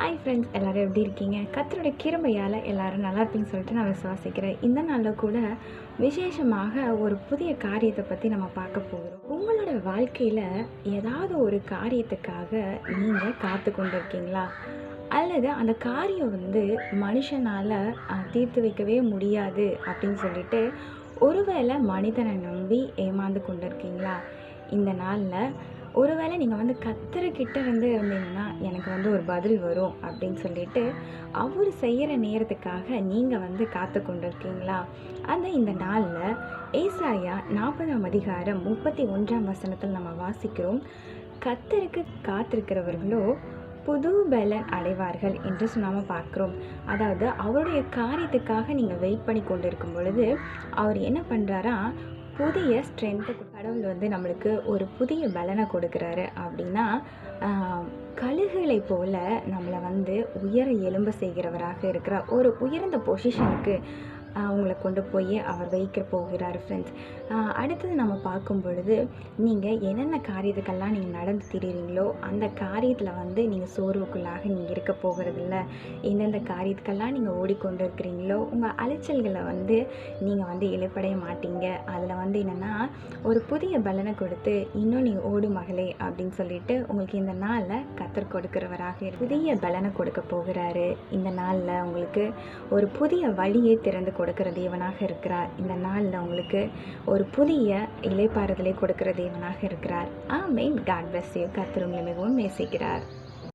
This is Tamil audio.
ஹாய் ஃப்ரெண்ட்ஸ், எல்லோரும் எப்படி இருக்கீங்க? கர்த்தருடைய கிருபையால் எல்லோரும் நல்லா இருப்பீங்கன்னு சொல்லிட்டு நான் விசுவாசிக்கிறேன். இந்த நாளில் கூட விசேஷமாக ஒரு புதிய காரியத்தை பற்றி நம்ம பார்க்க போகிறோம். உங்களோட வாழ்க்கையில் ஏதாவது ஒரு காரியத்துக்காக நீங்கள் காத்து கொண்டு இருக்கீங்களா? அல்லது அந்த காரியம் மனுஷனால் தீர்த்து வைக்கவே முடியாது அப்படின்னு சொல்லிட்டு ஒருவேளை மனிதனை நம்பி ஏமாந்து கொண்டு இருக்கீங்களா? இந்த நாளில் ஒருவேளை நீங்கள் கர்த்தர்கிட்ட இருந்தீங்கன்னா எனக்கு ஒரு பதில் வரும் அப்படின்னு சொல்லிட்டு அவர் செய்கிற நேரத்துக்காக நீங்கள் காத்து கொண்டு இருக்கீங்களா? இந்த நாளில் ஏசாயா 40ஆம் அதிகாரம் 31ஆம் வசனத்தில் நம்ம வாசிக்கிறோம், கர்த்தருக்கு காத்திருக்கிறவர்களோ புது பலன் அடைவார்கள் என்று நம்ம பார்க்குறோம். அதாவது அவருடைய காரியத்துக்காக நீங்கள் வெயிட் பண்ணி கொண்டு இருக்கும் பொழுது அவர் என்ன பண்ணுறாரா, புதிய ஸ்ட்ரென்த்தை கடவுள் நம்மளுக்கு ஒரு புதிய பலனை கொடுக்குறாரு. அப்படின்னா கழுகுகளை போல் நம்மளை உயர எலும்ப செய்கிறவராக இருக்கிற ஒரு உயர்ந்த பொசிஷனுக்கு அவங்கள கொண்டு போய் அவர் வைக்க போகிறார். ஃப்ரெண்ட்ஸ், அடுத்தது நம்ம பார்க்கும் பொழுது நீங்கள் என்னென்ன காரியத்துக்கெல்லாம் நீங்கள் நடந்து திரிகிறீங்களோ அந்த காரியத்தில் நீங்கள் சோர்வுக்குள்ளாக நீங்கள் இருக்க போகிறதில்ல. எந்தெந்த காரியத்துக்கெல்லாம் நீங்கள் ஓடிக்கொண்டு இருக்கிறீங்களோ உங்கள் அலைச்சல்களை நீங்கள் இழப்படைய மாட்டீங்க. அதில் என்னென்னா ஒரு புதிய பலனை கொடுத்து இன்னும் நீங்கள் ஓடு மகளே அப்படின்னு சொல்லிட்டு உங்களுக்கு இந்த நாளில் கர்த்தர் கொடுக்கிறவராக புதிய பலனை கொடுக்க போகிறாரு. இந்த நாளில் உங்களுக்கு ஒரு புதிய வழியை திறந்து கொடுக்கிற தேவனாக இருக்கிறார். இந்த நாளில் உங்களுக்கு ஒரு புதிய இளைப்பாறுதலை கொடுக்கிற தேவனாக இருக்கிறார். ஆமென். God bless you. கர்த்தர் உங்களை மிகவும் நேசிக்கிறார்.